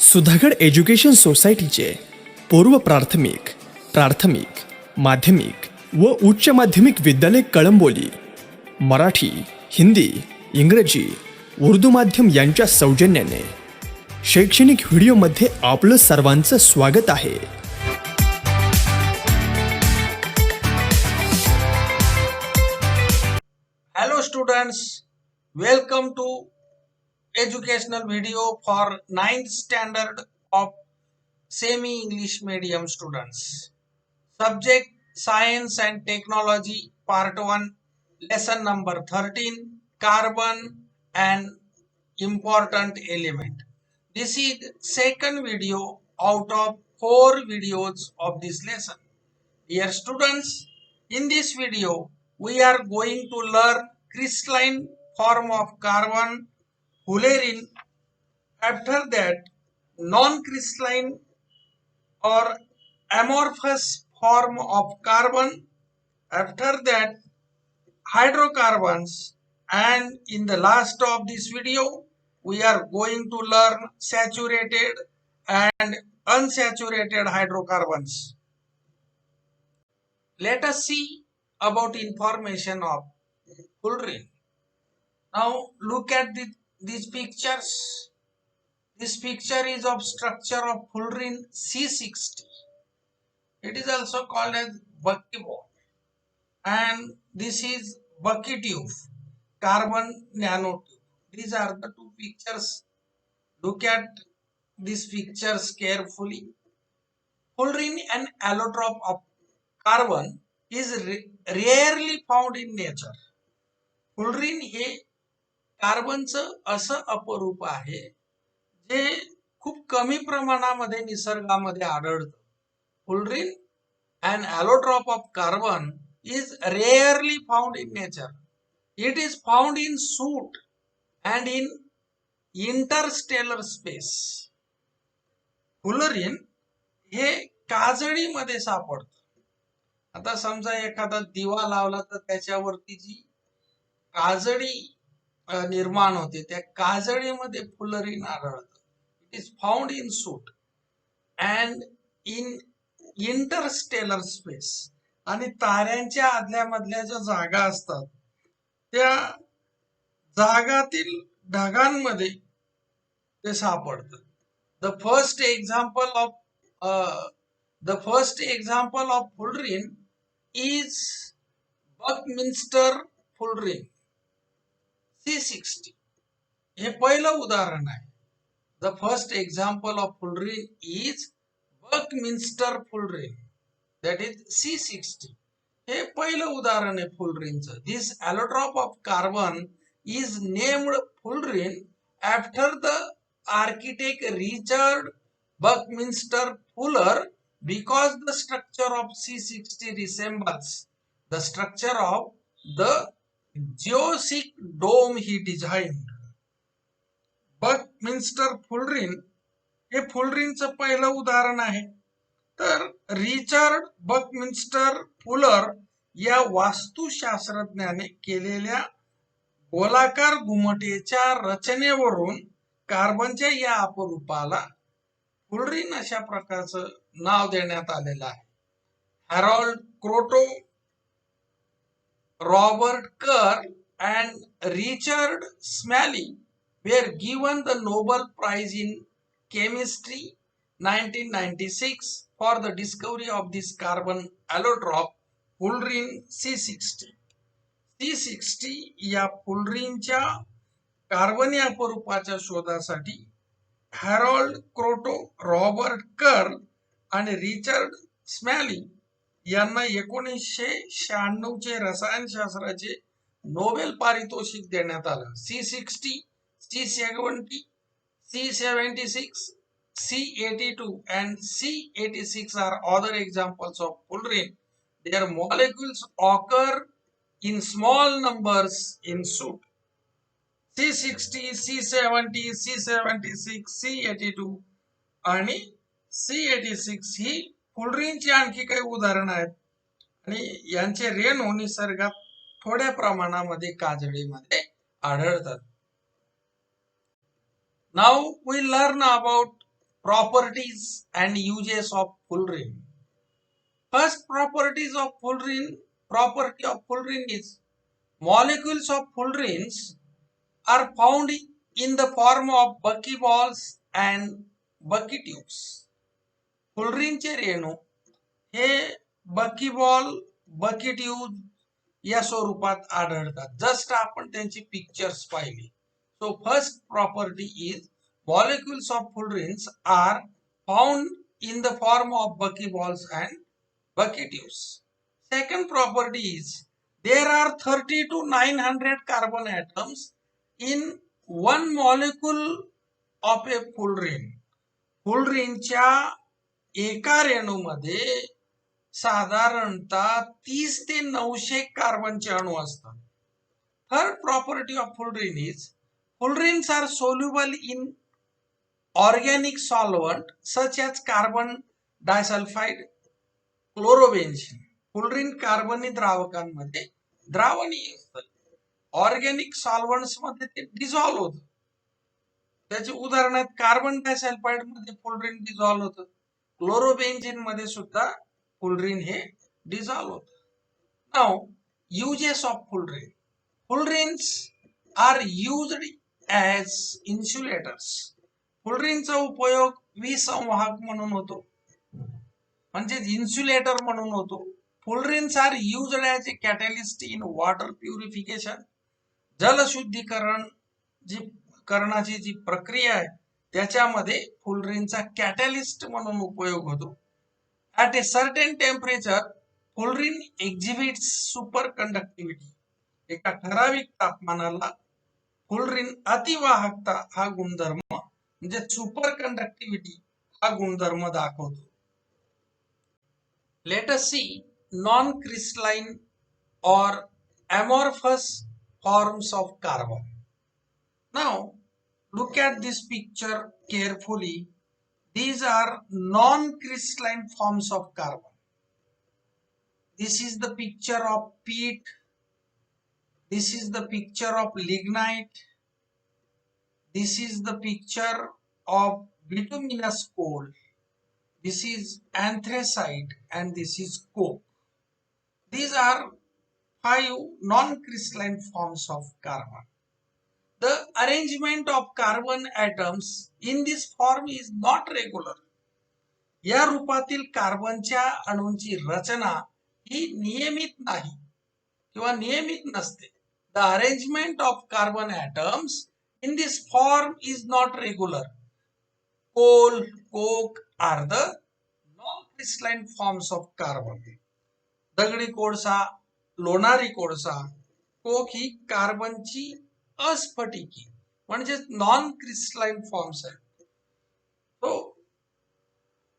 Sudhagad education सोसायटीचे पूर्व प्राथमिक, प्राथमिक, माध्यमिक व उच्च माध्यमिक विद्यालय कळंबोली मराठी, हिंदी, इंग्रजी, उर्दू माध्यम यांच्या सौजन्याने शैक्षणिक व्हिडिओमध्ये आपलं सर्वांचं स्वागत आहे. Hello students, welcome to educational video for 9th standard of semi English medium students. Subject Science and Technology part 1, lesson number 13, carbon and important element. This is second video out of 4 videos of this lesson. Dear students, in this video we are going to learn crystalline form of carbon, fullerene. After that, non-crystalline or amorphous form of carbon. After that, hydrocarbons. And in the last of this video, we are going to learn saturated and unsaturated hydrocarbons. Let us see about information of fullerene. Now look at these pictures. This picture is of structure of fullerene C60. It is also called as buckyball. And this is bucky tube, carbon nanotube. These are the two pictures. Look at these pictures carefully. Fullerene, an allotrope of carbon, is rarely found in nature. fullerene हे कार्बनचं असं अपरूप आहे जे खूप कमी प्रमाणामध्ये निसर्गामध्ये आढळतं. fullerene, an allotrope of carbon, is rarely found in nature. It is found in soot and in interstellar space. fullerene हे काजळीमध्ये सापडतं. आता समजा एखादा दिवा लावला तर त्याच्यावरती जी काजळी निर्माण होते त्या काजळीमध्ये fullerene आढळतं. It is found in suit and in Interstellar space. आणि ताऱ्यांच्या आदल्या मधल्या ज्या जागा असतात त्या जागातील ढगांमध्ये ते सापडतं. The first example of fullerene is Buckminster fullerene C60. हे पहिलं उदाहरण आहे. The first example of fullerene is Buckminster fullerene, that is C60. हे पहिलं उदाहरण आहे fullereneचं. This allotrope of carbon is named fullerene after the architect Richard Buckminster Fuller because the structure of C60 resembles the structure of the geodesic dome he designed. Buckminster fullerene हे fullereneचं पहिलं उदाहरण आहे. तर Richard बकमिन्स्टर Fuller या वास्तुशास्त्रज्ञाने केलेल्या गोलाकार घुमटेच्या रचनेवरून कार्बनच्या या अपरूपाला fullerene अशा प्रकारचं नाव देण्यात आलेलं आहे. हॅरोल्ड क्रोटो, रॉबर्ट कर and Richard Smalley were given the Nobel Prize in Chemistry 1996 for the discovery of this carbon allotrope fullerene C60. C60 या fullereneच्या कार्बनी अपरूपाच्या शोधासाठी हॅरोल्ड क्रोटो, रॉबर्ट कर आणि रिचर्ड स्मॅली यांना 1996 चे रसायनशास्त्राचे नोबेल पारितोषिक देण्यात आलं. C60, C70, C76, C82 and C86 are other examples of fullerene. Their molecules occur in small numbers in soot. C60, C70, C76, C82 आणि C86 ही fullereneची आणखी काही उदाहरणं आहेत आणि यांचे रेणू निसर्गात थोड्या प्रमाणामध्ये काजळीमध्ये आढळतात. Now we learn about properties and uses of fullerene. First property of fullerene is molecules of fullerenes are found in the form of buckyballs and buckytubes. fullereneचे रेणू हे बकीबॉल बकीट्यूब या स्वरूपात आढळतात. जस्ट आपण त्यांची पिक्चर्स पाहिली. So first property is molecules of fullerenes are found in the form of buckyballs and buckytubes. Second property is there are 30 to 900 carbon atoms in one molecule of a fullerene. fullereneच्या एका रेणूमध्ये साधारणतः 30 ते 900 कार्बनचे अणू असतात. Third property of fullerene is fullerenes are soluble in organic solvent such as carbon disulfide, chlorobenzene. fullerene कार्बनी द्रावकांमध्ये द्रावणीय असतात. Organic सॉल्व्हंट्स मध्ये ते dissolve होतं. त्याचे उदाहरण आहेत कार्बन डायसल्फाइड मध्ये fullerene डिझॉल्व्ह होतं. क्लोरोबेन्झिन मध्ये सुद्धा fullerene हे डिझॉल्व्ह होतं. Now uses of fullerene. fullerenes are used as insulators. fullereneचा उपयोग विसंवाहक म्हणून होतो, म्हणजे इन्सुलेटर म्हणून होतो. fullerenes are used as a catalyst in water purification. जलशुद्धीकरण जी करण्याची जी प्रक्रिया आहे त्याच्यामध्ये fullereneचा कॅटलिस्ट म्हणून उपयोग होतो. At a certain temperature, fullerene exhibits superconductivity. एका ठराविक तापमानाला fullerene अतिवाहकता हा गुणधर्म म्हणजे सुपर कंडक्टिव्हिटी हा गुणधर्म दाखवतो. Let us see non-crystalline or amorphous forms of carbon. Now look at this picture carefully. These are non-crystalline forms of carbon. This is the picture of peat. This is the picture of lignite. This is the picture of bituminous coal. This is anthracite and this is coke. These are 5 non-crystalline forms of carbon. The arrangement of carbon atoms in this form is not regular. या रूपातील कार्बनच्या अणूंची रचना ही नियमित नाही किंवा नियमित नसते. The arrangement of carbon atoms in this form is not regular. Coal, coke are the non-crystalline forms of carbon. दगडी कोळसा, लोणारी कोळसा, कोक ही कार्बनची अस्फटिकी म्हणजे नॉन क्रिस्टलाइन फॉर्म्स आहेत. So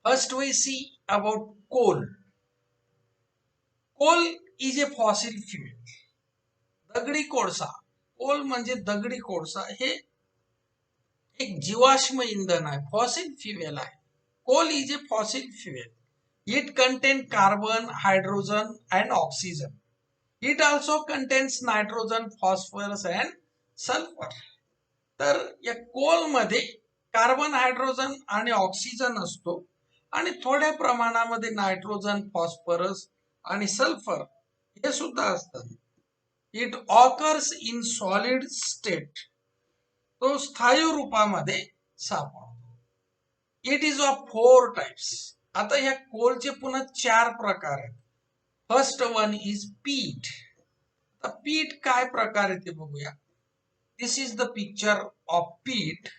first we see about coal. Coal is a fossil fuel. दगडी कोळसा, Coal म्हणजे दगडी कोळसा हे एक जीवाश्म इंधन आहे, फॉसिल फ्युएल आहे. Coal is a fossil fuel. It contain carbon, hydrogen and oxygen. It also contains nitrogen, phosphorus and sulphur. तर या कोल मध्ये कार्बन, हायड्रोजन आणि ऑक्सिजन असतो आणि थोड्या प्रमाणामध्ये नायट्रोजन, फॉस्फरस आणि सल्फर हे सुद्धा असतात. It occurs in solid state. तो स्थायू रूपामध्ये सापडतो. It is of 4 types. आता ह्या कोलचे पुन्हा 4 प्रकार आहेत. फर्स्ट वन इज पीट. आता पीट काय प्रकार आहे ते बघूया. This is the picture of peat.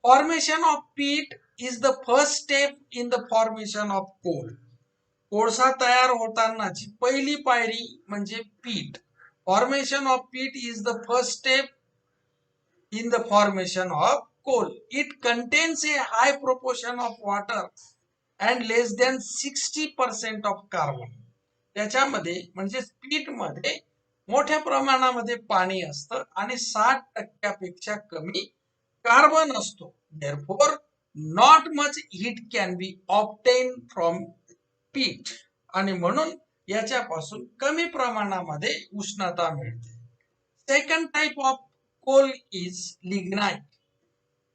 Formation of peat is the first step in the formation of coal. कोळसा तयार होतानाची पहिली पायरी म्हणजे पीट. Formation of peat is the first step in the formation of coal. It contains a high proportion of water and less than 60% of carbon. त्याच्यामध्ये म्हणजे पीट मध्ये मोठ्या प्रमाणामध्ये पाणी असतं आणि 60% कमी कार्बन असतो. Therefore, not much heat can be obtained from peat. आणि म्हणून याच्यापासून कमी प्रमाणामध्ये उष्णता मिळते. Second type of coal is lignite.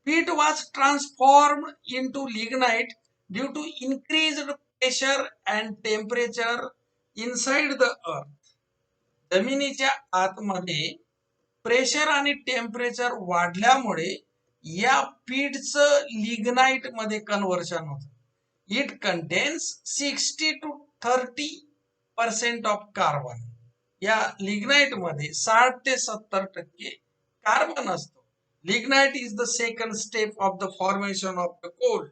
Peat was transformed into lignite due to increased pressure and temperature inside the earth. जमिनीच्या आतमध्ये प्रेशर आणि टेम्परेचर वाढल्यामुळे या पीठचं लिग्नाइट मध्ये कन्व्हर्शन होतं. It contains 60 to 30% of carbon. या लिग्नाइट मध्ये 60 ते 70% कार्बन असतो. Lignite is the second step of the formation of the coal.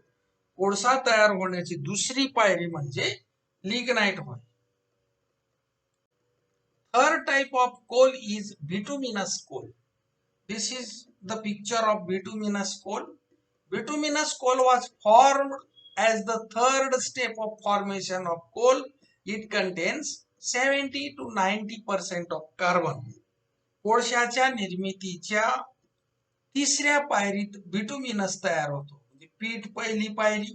कोळसा तयार होण्याची दुसरी पायरी म्हणजे लिग्नाइट होय. Third type of coal is bituminous coal. This is the picture of bituminous coal. Bituminous coal was formed as the third step of formation of coal. It contains 70 to 90% of carbon. कोळशाच्या निर्मितीच्या तिसऱ्या पायरीत bituminous तयार होतो. म्हणजे पीठ पहिली पायरी,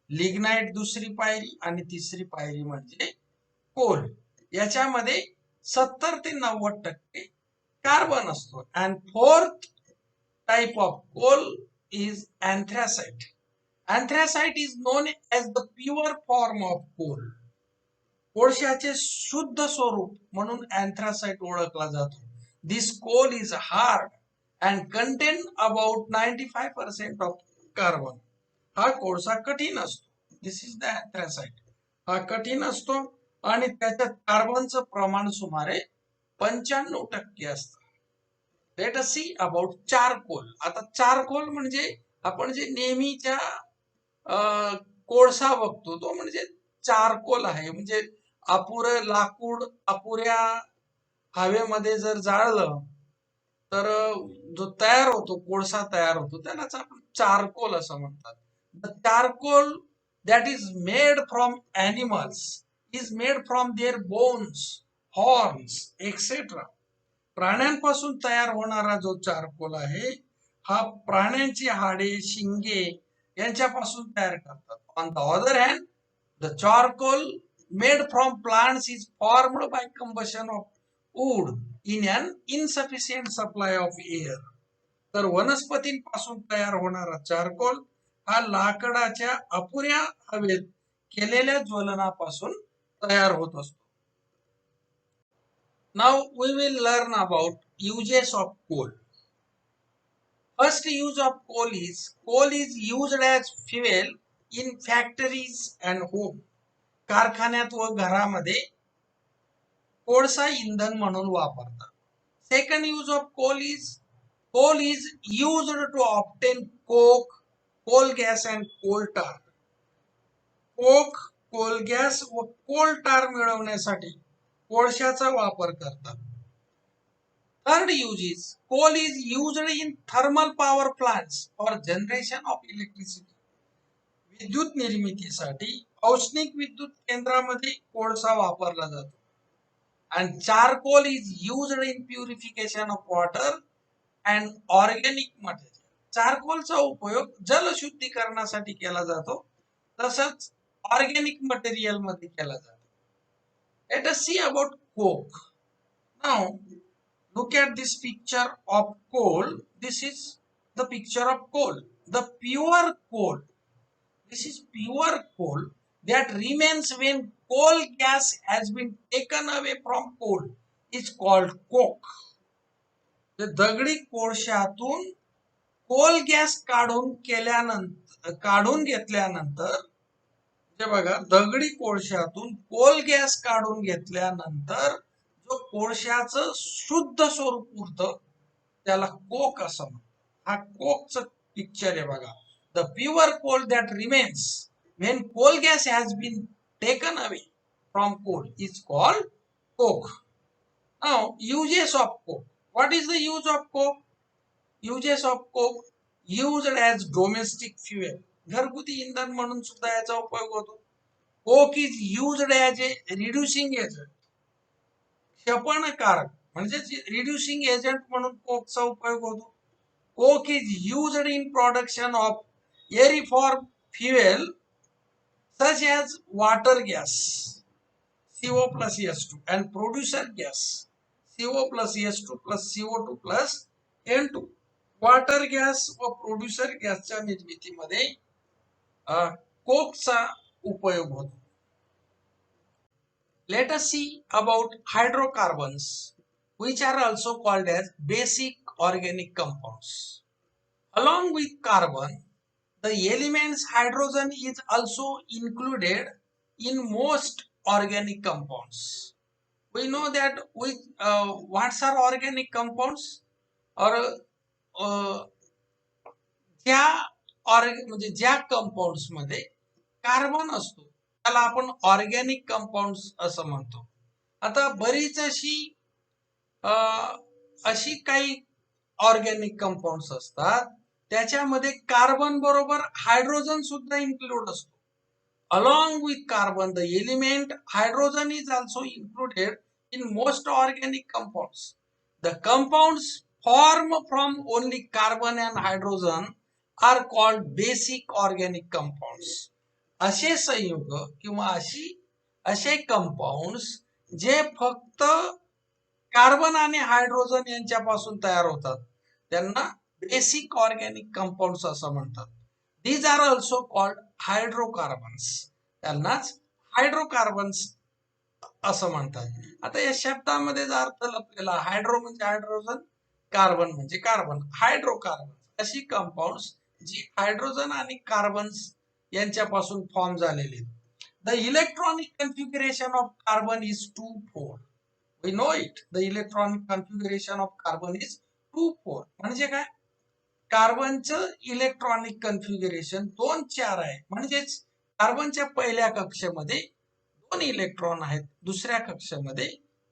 lignite दुसरी पायरी आणि तिसरी पायरी म्हणजे कोल. याच्यामध्ये 70 ते 90% कार्बन असतो. And fourth type of coal is anthracite. Anthracite is known as the pure form of coal. कोळशाचे शुद्ध स्वरूप म्हणून अँथ्रासाइट ओळखला जातो. This coal is hard and contain about 95% of carbon. हा कोळसा कठीण असतो. This is the anthracite. हा कठीण असतो आणि त्याच्यात कार्बनचं प्रमाण सुमारे 95% असतं. Let us see about charcoal. आता चारकोल म्हणजे आपण जे नेहमीच्या कोळसा बघतो तो म्हणजे चारकोल आहे. म्हणजे अपुरं लाकूड अपुऱ्या हवेमध्ये जर जाळलं तर जो तयार होतो कोळसा तयार होतो त्यालाच आपण चारकोल असं म्हणतात. The charcoal that is made from animals is made from their bones, horns etcetera. प्राण्यांपासून तयार होणारा जो चारकोल आहे हा प्राण्यांची हाडे, शिंगे यांच्यापासून तयार करतात. On the other hand the charcoal made from plants is formed by combustion of wood in an insufficient supply of air. तर वनस्पतींपासून तयार होणारा चारकोल हा लाकडाच्या अपुऱ्या हवेत केलेल्या ज्वलनापासून तयार होत असतो. Now we will learn about uses of coal. First use of coal is used as fuel in factories and home. कारखान्यात व घरामध्ये कोळसा इंधन म्हणून वापरतात. Second use of coal is used to obtain coke, coal gas and coal tar. Coke, coal gas व coal tar मिळवण्यासाठी कोळशाचा वापर करतात. Third use coal is used in thermal power plants for generation of electricity. विद्युत निर्मितीसाठी औष्णिक विद्युत केंद्रामध्ये कोळसा वापरला जातो. And charcoal is used in purification of water and organic material. चारकोलचा उपयोग जलशुद्धीकरणासाठी केला जातो तसंच ऑर्गॅनिक मटेरियल मध्ये केला जातो. Let us see about coke. Now look at this picture of coal. This is the picture of coal. The pure coal. This is pure coal that remains when coal gas has been taken away from coal is called coke. दगडी कोळशातून Coal gas काढून घेतल्यानंतर जे बघा दगडी कोळशातून Coal gas काढून घेतल्यानंतर जो कोळशाचं शुद्ध स्वरूप उरतं त्याला कोक असं म्हणतात. हा कोकचं पिक्चर आहे बघा. The pure coal that remains when coal gas has been taken away from coal is called coke. Now uses of coke. What is the use of coke? Uses of coke used as domestic fuel. घरगुती इंधन म्हणून सुद्धा याचा उपयोग होतो. Coke is used as a reducing agent. क्षपणकारक म्हणजे reducing agent म्हणून कोकचा उपयोग होतो. Coke is used in production of aeriform fuel such as water gas CO+S2 and producer gas CO+S2 plus CO2 plus N2. Water gas व producer गॅसच्या निर्मितीमध्ये कोकचा उपयोग होतो. Let us see about hydrocarbons, which are also called as basic organic compounds. Along with carbon, the elements hydrogen is also included in most organic compounds. We know that what are organic compounds? or ज्या म्हणजे ज्या compounds मध्ये carbon असतो त्याला आपण organic compounds असं म्हणतो. आता बरीच अशी काही ऑर्गॅनिक कंपाऊंड्स असतात त्याच्यामध्ये कार्बन बरोबर हायड्रोजन सुद्धा इन्क्लूड असतो. Along with carbon, the element hydrogen is also included in most organic compounds. The compounds formed from only carbon and hydrogen are called basic organic compounds. असे संयुग किंवा असे compounds जे फक्त कार्बन आणि हायड्रोजन यांच्यापासून तयार होतात त्यांना बेसिक ऑर्गॅनिक कंपाऊंड्स असं म्हणतात. These are also called hydrocarbons. त्यांनाच हायड्रोकार्बन्स असं म्हणतात. आता या शब्दामध्ये जर अर्थ लपलेला, हायड्रो म्हणजे हायड्रोजन, कार्बन म्हणजे कार्बन. हायड्रोकार्बन अशी कंपाऊंड्स जी हायड्रोजन आणि कार्बन्स यांच्यापासून फॉर्म झालेली. The electronic configuration of carbon is 2,4. We know it. The electronic configuration of carbon is 2,4. म्हणजे काय? कार्बनचं इलेक्ट्रॉनिक कन्फिगरेशन 2,4 आहे. म्हणजेच कार्बनच्या पहिल्या कक्षेमध्ये 2 इलेक्ट्रॉन आहेत, दुसऱ्या कक्षेमध्ये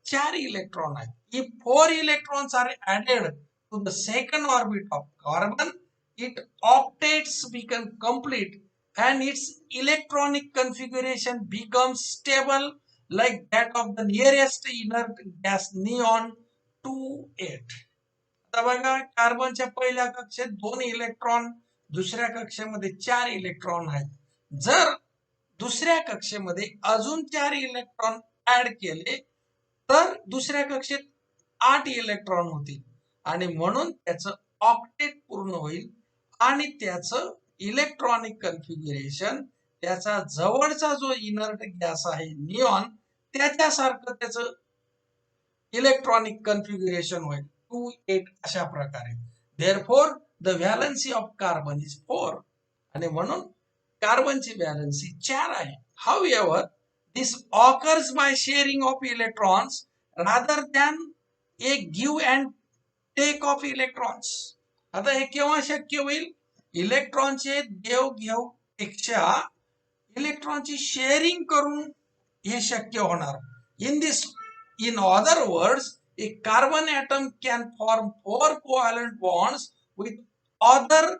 4 इलेक्ट्रॉन आहेत. If 4 electrons are added to the second orbit of carbon, it octets become complete and its electronic configuration becomes stable like that of the nearest inert gas neon 2,8. आता बघा कार्बनच्या पहिल्या कक्षेत 2 इलेक्ट्रॉन, दुसऱ्या कक्षेमध्ये 4 electron आहेत. जर दुसऱ्या कक्षेमध्ये अजून 4 इलेक्ट्रॉन ऍड केले तर दुसऱ्या कक्षेत 8 इलेक्ट्रॉन होतील आणि म्हणून त्याचं ऑक्टेट पूर्ण होईल आणि त्याचं इलेक्ट्रॉनिक कन्फिगरेशन त्याचा जवळचा जो इनर्ट गॅस आहे निऑन त्याच्यासारखं त्याचं इलेक्ट्रॉनिक कन्फिगरेशन होईल 2,8 अशा प्रकारे. Therefore the valency of carbon is 4 आणि म्हणून कार्बनची व्हॅलेन्सी 4 आहे. However, this occurs by sharing of electrons rather than a give and take of electrons. आता हे केव्हा शक्य होईल? इलेक्ट्रॉनचे देवघेव पेक्षा इलेक्ट्रॉनची शेअरिंग करून हे शक्य होणार. In other words, a carbon atom can form 4 covalent bonds with other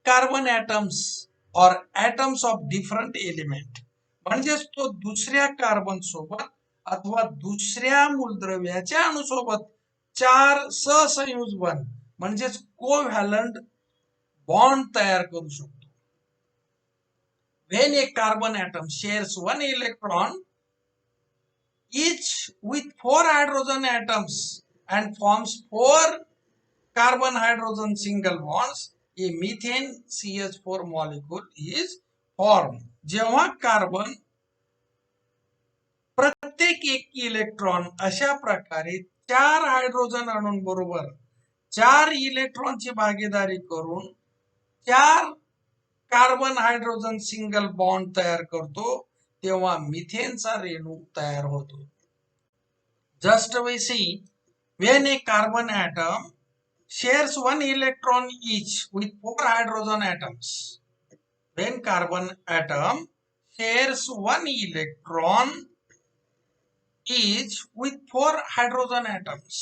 carbon atoms or atoms of different element. म्हणजेच तो दुसऱ्या कार्बन सोबत अथवा दुसऱ्या मूलद्रव्याच्या अणुसोबत 4 सहसंयुज बंध म्हणजेच कोव्हॅलंट बॉन्ड तयार करू शकतो. When a carbon atom shares 1 electron each with 4 hydrogen atoms and forms 4 carbon hydrogen single bonds, a methane CH4 molecule is formed. जेव्हा कार्बन प्रत्येक एक इलेक्ट्रॉन अशा प्रकारे 4 हायड्रोजन अणूंबरोबर 4 इलेक्ट्रॉनची भागीदारी करून 4 कार्बन हायड्रोजन सिंगल बॉन्ड तयार करतो तेव्हा मिथेनचा रेणू तयार होतो. Just we see when a carbon atom shares 1 electron each with 4 hydrogen atoms. When carbon atom shares 1 electron each with 4 hydrogen atoms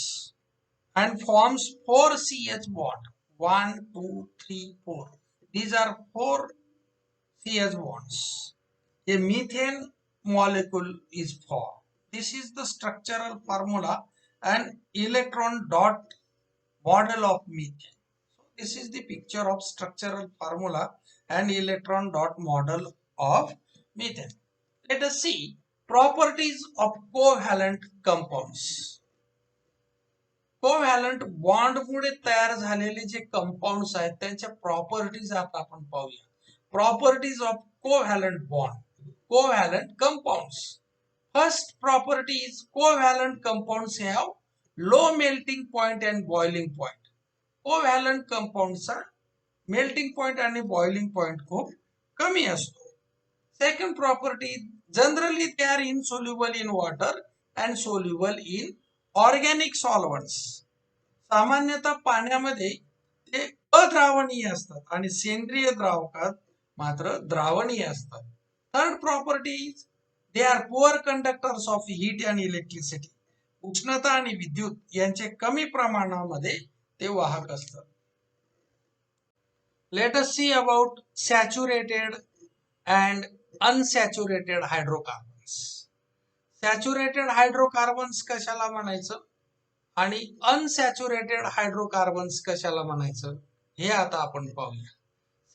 and forms 4 CH bond. 1, 2, 3, 4. These are 4 CH bonds. A methane molecule is formed. This is the structural formula and electron dot model of methane. So this is the picture of structural formula and electron dot model of methane. Let us see properties of covalent compounds. Covalent bond मुळे तयार झालेले जे compounds आहेत त्यांच्या properties आता आपण पाहूया. Properties of covalent bond, covalent compounds. First property is covalent compounds have low melting point and boiling point. Covalent कंपाऊंडचा मेल्टिंग पॉइंट आणि बॉइलिंग पॉइंट खूप कमी असतो. Second property, generally they are insoluble in water and soluble in organic solvents. सामान्यतः पाण्यामध्ये ते अद्रावणीय असतात आणि सेंद्रिय द्रावकात मात्र द्रावणीय असतात. Third property, they are poor conductors of heat and electricity. उष्णता आणि विद्युत यांचे कमी प्रमाणामध्ये ते वाहक असतात. Let us see about saturated and unsaturated hydrocarbons. Saturated hydrocarbons कशाला म्हणायचं आणि अनसॅच्युरेटेड हायड्रोकार्बन्स कशाला म्हणायचं हे आता आपण पाहूया.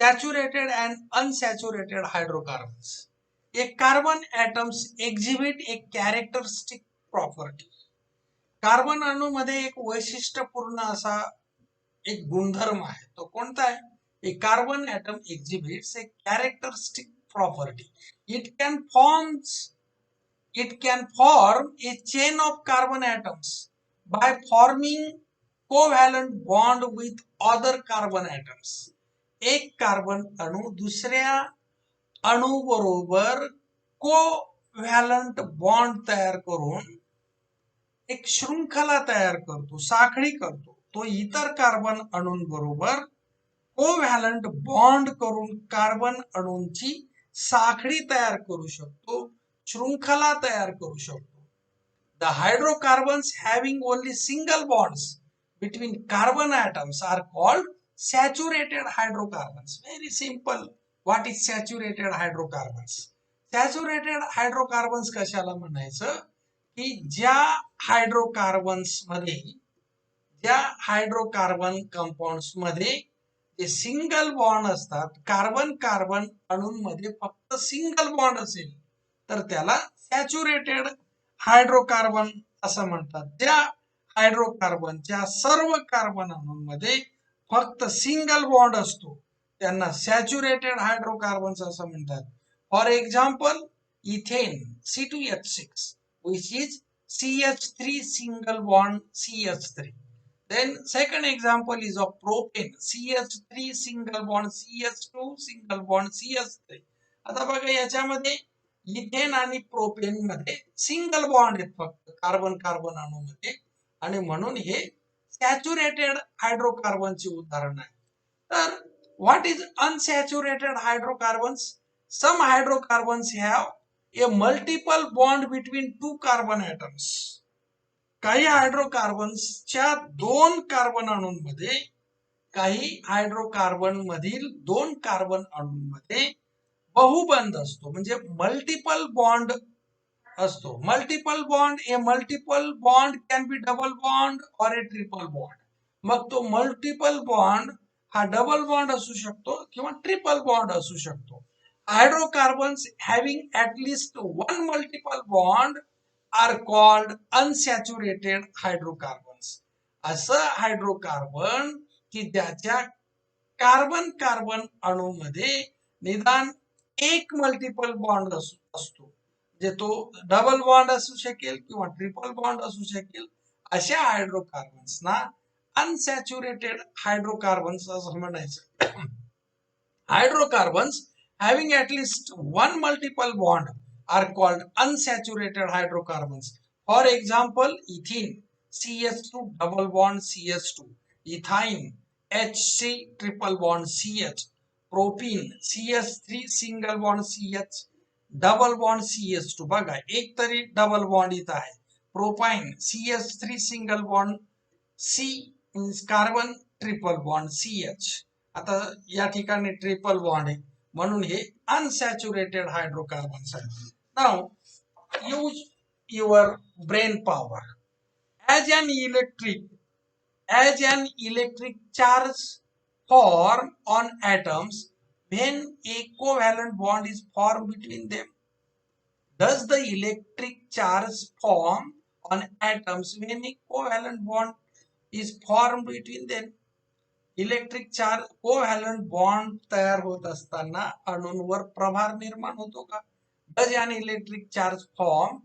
Saturated and unsaturated hydrocarbons. A carbon atoms exhibit a characteristic property. Carbon अणूमध्ये एक वैशिष्ट्यपूर्ण असा एक गुणधर्म आहे. तो कोणता आहे? A carbon atom exhibits a characteristic property. It can form a chain of carbon atoms by forming covalent bond with other carbon atoms. एक कार्बन अणू दुसऱ्या अणूबरोबर कोव्हॅलंट बॉन्ड तयार करून एक शृंखला तयार करतो, साखळी करतो. तो इतर कार्बन अणूंबरोबर कोव्हॅलंट बॉन्ड करून कार्बन अणूंची साखळी तयार करू शकतो, शृंखला तयार करू शकतो. The hydrocarbons having only single bonds between carbon atoms are called saturated hydrocarbons. Very simple. What is saturated hydrocarbons? Saturated hydrocarbons कशाला म्हणायचं की ज्या हायड्रोकार्बन कंपाऊंड्स मध्ये जे सिंगल बॉन्ड असतात, कार्बन कार्बन अणूंमध्ये फक्त सिंगल बॉन्ड असेल तर त्याला सॅच्युरेटेड हायड्रोकार्बन असं म्हणतात. ज्या हायड्रोकार्बनच्या सर्व कार्बन अणूंमध्ये फक्त सिंगल बॉन्ड असतो त्यांना सॅच्युरेटेड हायड्रोकार्बन्स असं म्हणतात. For example, ethane C2H6 which is CH3 single bond CH3. Then second example is of propane, CH3 single bond CH2 single bond CH3. आता बघा याच्यामध्ये इथेन आणि प्रोपेन मध्ये सिंगल बॉन्ड आहेत फक्त कार्बन कार्बन अणूमध्ये आणि म्हणून हे सॅच्युरेटेड हायड्रोकार्बनचे उदाहरण आहे. तर what is unsaturated hydrocarbons? Some hydrocarbons have a multiple bond between two carbon atoms. काही हायड्रोकार्बन्सच्या दोन कार्बन अणूंमध्ये, काही हायड्रोकार्बन मधील दोन कार्बन अणूंमध्ये बहुबंध असतो, म्हणजे मल्टिपल बॉन्ड असतो. Multiple bond, a multiple bond can be double bond और ए ट्रिपल बॉन्ड. मग तो मल्टिपल बॉन्ड हा डबल बॉन्ड असू शकतो किंवा ट्रिपल बॉन्ड असू शकतो. Hydrocarbons having at least one multiple bond are called unsaturated hydrocarbons. असं हायड्रोकार्बन की ज्याच्या कार्बन कार्बन अणूमध्ये निदान एक मल्टिपल बॉन्ड असतो, जे तो डबल बॉन्ड असू शकेल किंवा ट्रिपल बॉन्ड असू शकेल, अशा हायड्रोकार्बन्सना अनसॅच्युरेटेड हायड्रोकार्बन्स असं म्हणायचं. Hydrocarbons having at least one multiple bond are called unsaturated hydrocarbons. For example, ethene CH2 double bond CH2, ethine HC triple bond CH, propene CH3 single bond CH double bond CH2. बघा एक तरी double bond इथं आहे. Propyne CH3 single bond C means carbon triple bond CH. आता या ठिकाणी triple bond आहे म्हणून हे अनसॅच्युरेटेड हायड्रोकार्बन्स आहे. Now use your brain power. As an electric charge form on atoms when a covalent bond is formed between them. Does the electric charge form on atoms when a covalent bond is formed between them. Electric charge covalent bond तयार होत असताना अणूंवर प्रभार निर्माण होतो का? Does an electric charge form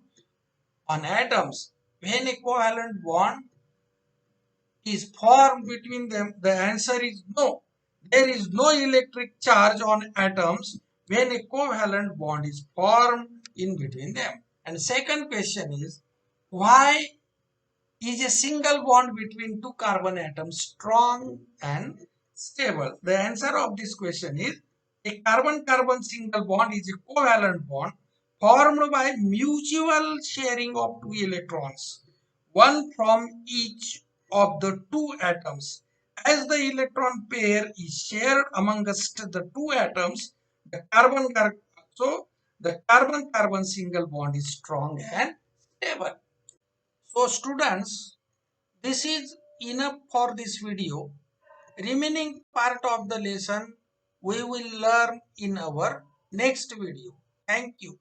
on atoms when a covalent bond is formed between them? The answer is no. There is no electric charge on atoms when a covalent bond is formed in between them. And second question is, why is a single bond between two carbon atoms strong and stable? The answer of this question is, a carbon-carbon single bond is a covalent bond formed by mutual sharing of two electrons, one from each of the two atoms. As the electron pair is shared amongst the two atoms, the carbon-carbon single bond is strong and stable. So students, this is enough for this video. Remaining part of the lesson we will learn in our next video. Thank you.